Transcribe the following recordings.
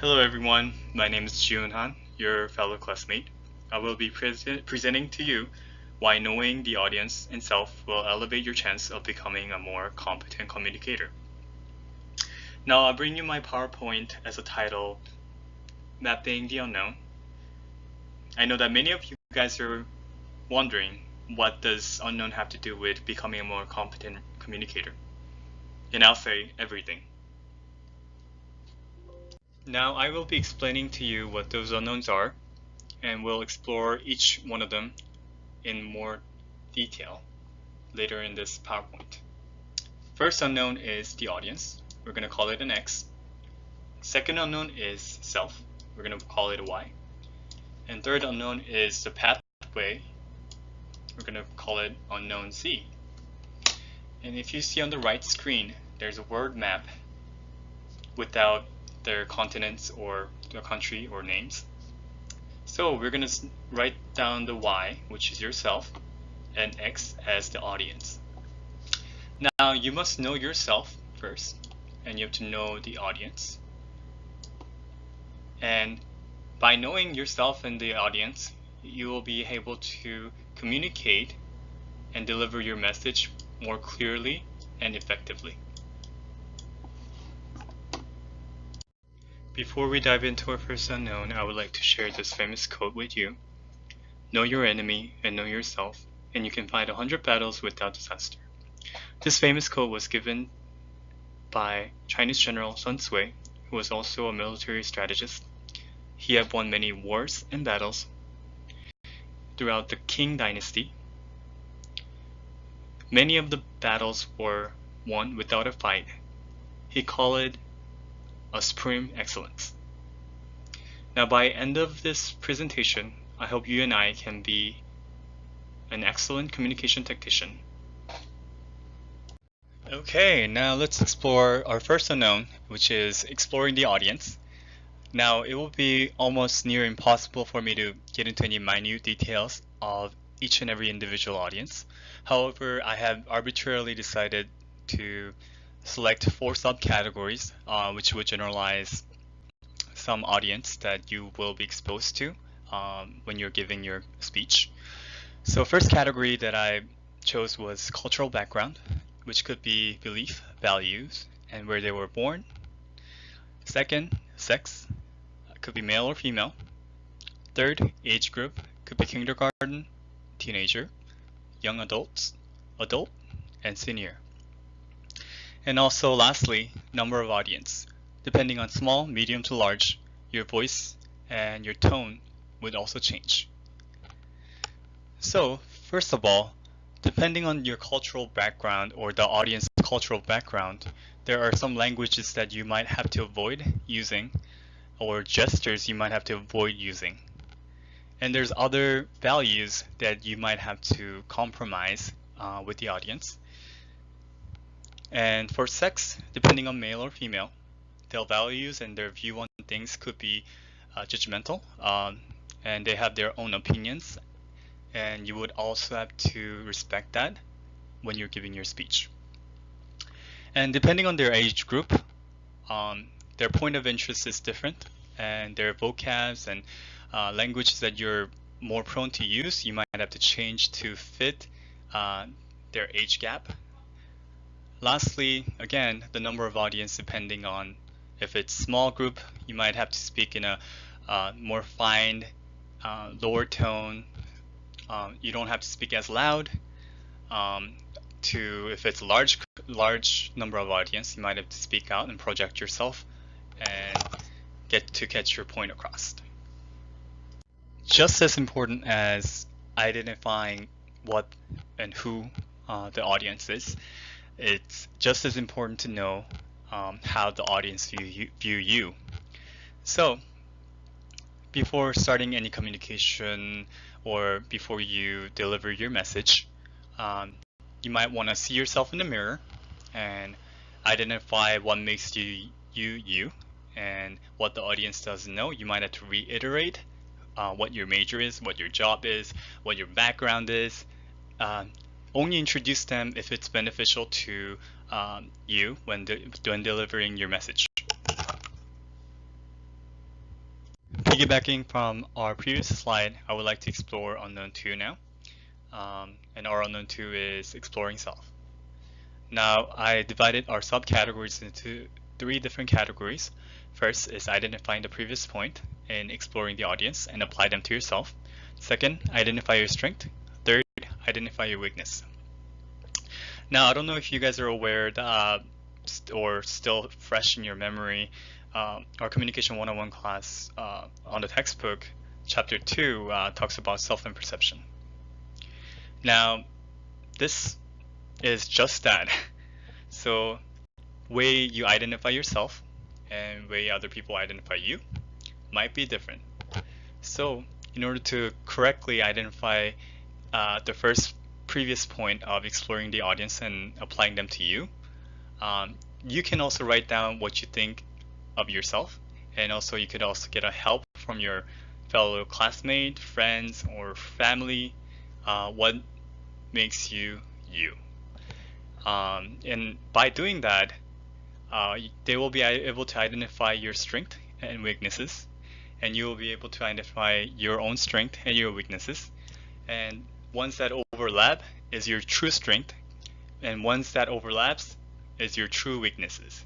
Hello everyone, my name is Jihun, your fellow classmate. I will be presenting to you why knowing the audience and self will elevate your chance of becoming a more competent communicator. Now I'll bring you my PowerPoint as a title, Mapping the Unknown. I know that many of you guys are wondering, what does unknown have to do with becoming a more competent communicator? And I'll say everything. Now I will be explaining to you what those unknowns are, and we'll explore each one of them in more detail later in this PowerPoint. First unknown is the audience. We're going to call it an X. Second unknown is self. We're going to call it a Y. And third unknown is the pathway. We're going to call it unknown Z. And if you see on the right screen, there's a word map without their continents or the country or names. So we're going to write down the Y, which is yourself, and X as the audience. Now you must know yourself first, and you have to know the audience. And by knowing yourself and the audience, you will be able to communicate and deliver your message more clearly and effectively. Before we dive into our first unknown, I would like to share this famous quote with you. Know your enemy and know yourself, and you can fight 100 battles without disaster. This famous quote was given by Chinese General Sun Tzu, who was also a military strategist. He had won many wars and battles throughout the Qing dynasty. Many of the battles were won without a fight. He called it a supreme excellence. Now by end of this presentation, I hope you and I can be an excellent communication tactician. Okay, now let's explore our first unknown, which is exploring the audience. Now it will be almost near impossible for me to get into any minute details of each and every individual audience. However, I have arbitrarily decided to select 4 subcategories, which would generalize some audience that you will be exposed to when you're giving your speech. So first category that I chose was cultural background, which could be belief, values, and where they were born. Second, sex, could be male or female. Third, age group, could be kindergarten, teenager, young adults, adult, and senior. And also lastly, number of audience. Depending on small, medium to large, your voice and your tone would also change. So first of all, depending on your cultural background or the audience cultural background, there are some languages that you might have to avoid using, or gestures you might have to avoid using. And there's other values that you might have to compromise with the audience. And for sex, depending on male or female, their values and their view on things could be judgmental, and they have their own opinions, and you would also have to respect that when you're giving your speech. And depending on their age group, their point of interest is different, and their vocabs and languages that you're more prone to use, you might have to change to fit their age gap. Lastly, again, the number of audience, depending on if it's small group, you might have to speak in a more fine, lower tone. You don't have to speak as loud. If it's large number of audience, you might have to speak out and project yourself and catch your point across. Just as important as identifying what and who the audience is, it's just as important to know how the audience view you. So before starting any communication or before you deliver your message, you might want to see yourself in the mirror and identify what makes you you and what the audience doesn't know. You might have to reiterate what your major is, what your job is, what your background is. Only introduce them if it's beneficial to you when delivering your message. Piggybacking from our previous slide, I would like to explore unknown 2 now. And our unknown 2 is exploring self. Now, I divided our subcategories into 3 different categories. First is identifying the previous point and exploring the audience and apply them to yourself. Second, identify your strength. Third, identify your weakness. Now, I don't know if you guys are aware that, or still fresh in your memory, our Communication 101 class on the textbook, Chapter 2, talks about self and perception. Now, this is just that. So, way you identify yourself and way other people identify you might be different. So, in order to correctly identify the previous point of exploring the audience and applying them to you, you can also write down what you think of yourself, and also you could also get a help from your fellow classmate, friends, or family, what makes you you. And by doing that, they will be able to identify your strength and weaknesses, and you will be able to identify your own strength and your weaknesses. And ones that overlap is your true strength, and ones that overlaps is your true weaknesses.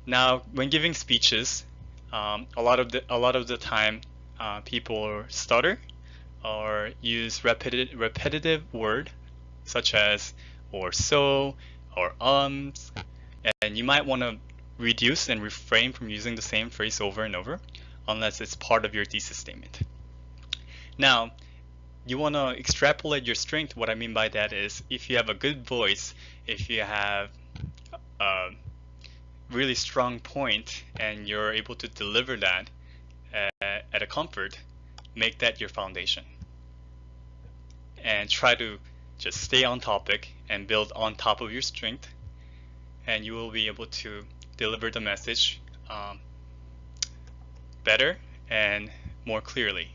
Now, when giving speeches, a lot of the time, people stutter or use repetitive word such as or so or and you might want to reduce and refrain from using the same phrase over and over unless it's part of your thesis statement. Now, you want to extrapolate your strength. What I mean by that is if you have a good voice, if you have a really strong point and you're able to deliver that at a comfort, make that your foundation. And try to just stay on topic and build on top of your strength, and you will be able to deliver the message better and more clearly.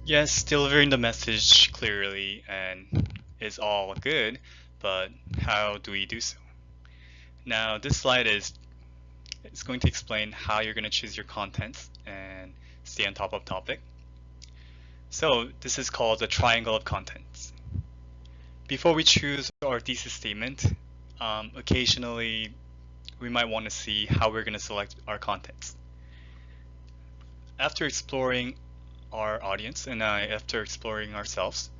Yes, delivering the message clearly and is all good, but how do we do so? Now, this slide is going to explain how you're going to choose your contents and stay on top of topic. So this is called the triangle of contents. Before we choose our thesis statement, occasionally we might want to see how we're going to select our contents. After exploring our audience and after exploring ourselves,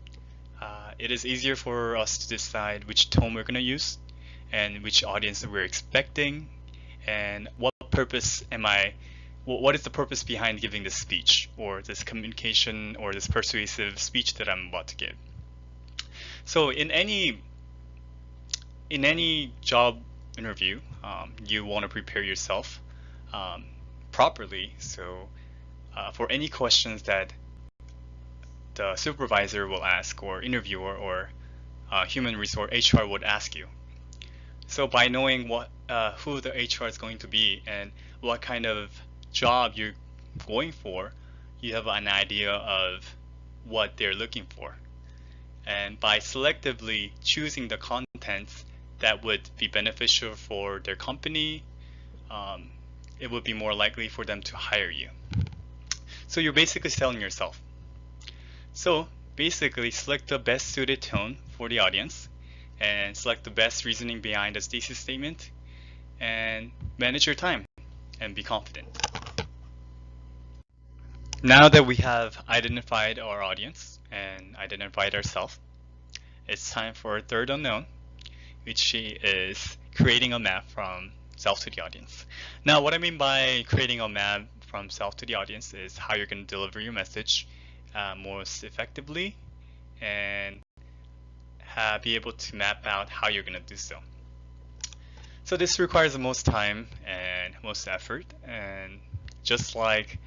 it is easier for us to decide which tone we're going to use and which audience we're expecting, and what is the purpose behind giving this speech or this communication or this persuasive speech that I'm about to give. So in any job interview, you want to prepare yourself properly. So for any questions that the supervisor will ask, or interviewer, or human resource HR would ask you. So by knowing who the HR is going to be and what kind of job you're going for, you have an idea of what they're looking for. And by selectively choosing the contents that would be beneficial for their company, it would be more likely for them to hire you. So you're basically selling yourself. So basically select the best suited tone for the audience and select the best reasoning behind the thesis statement and manage your time and be confident. Now that we have identified our audience and identified ourselves, it's time for our third unknown, which is creating a map from self to the audience. Now, what I mean by creating a map from self to the audience is how you're going to deliver your message most effectively and be able to map out how you're going to do so. So this requires the most time and most effort, and just like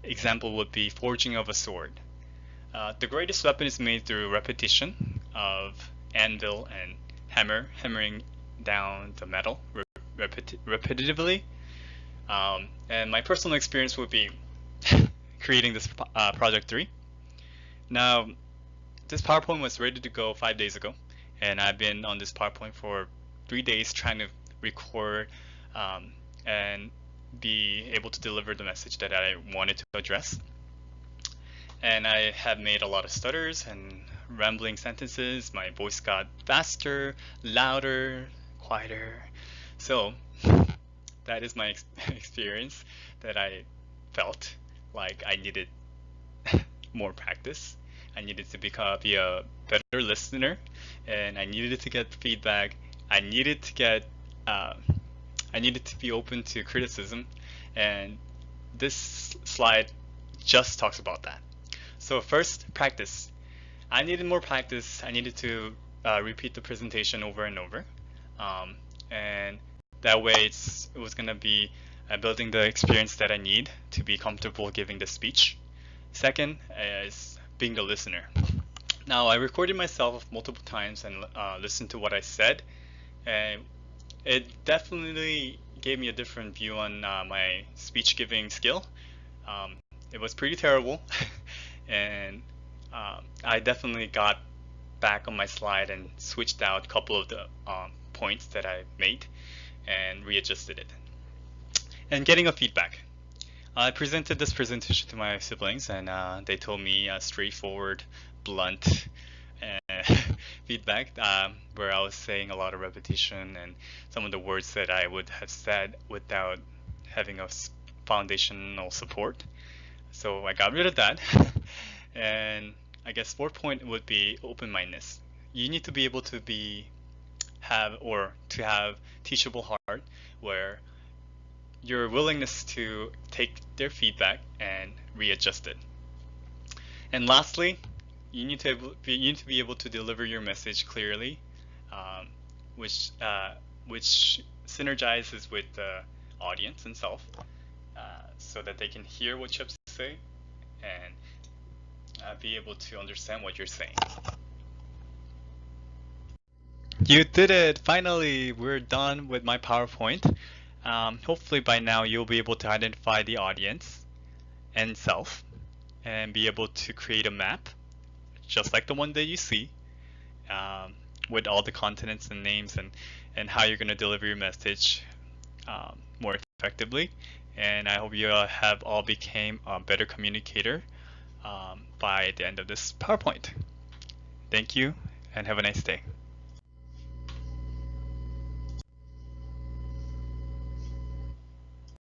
example would be forging of a sword. The greatest weapon is made through repetition of anvil and hammering down the metal repetitively. And my personal experience would be creating this project 3. Now, this PowerPoint was ready to go 5 days ago, and I've been on this PowerPoint for 3 days trying to record and be able to deliver the message that I wanted to address. And I have made a lot of stutters and rambling sentences. My voice got faster, louder, quieter. So that is my experience that I felt like I needed more practice. I needed to be a better listener, and I needed to get feedback. I needed to get I needed to be open to criticism, and this slide just talks about that. So first, practice. I needed more practice. I needed to repeat the presentation over and over, and that way it was gonna be building the experience that I need to be comfortable giving the speech. Second is being the listener. Now I recorded myself multiple times and listened to what I said, and it definitely gave me a different view on my speech giving skill. It was pretty terrible, and I definitely got back on my slide and switched out a couple of the points that I made and readjusted it. And getting a feedback. I presented this presentation to my siblings, and they told me straightforward, blunt feedback where I was saying a lot of repetition and some of the words that I would have said without having a foundational support. So I got rid of that. And I guess fourth point would be open-mindedness. You need to be able to have teachable heart, where your willingness to take their feedback and readjust it. And lastly, you need to be able to deliver your message clearly, which synergizes with the audience itself, so that they can hear what you have to say and be able to understand what you're saying. You did it! Finally, we're done with my PowerPoint. Hopefully by now you'll be able to identify the audience and self and be able to create a map just like the one that you see, with all the continents and names and how you're going to deliver your message more effectively. And I hope you have all became a better communicator by the end of this PowerPoint. Thank you and have a nice day.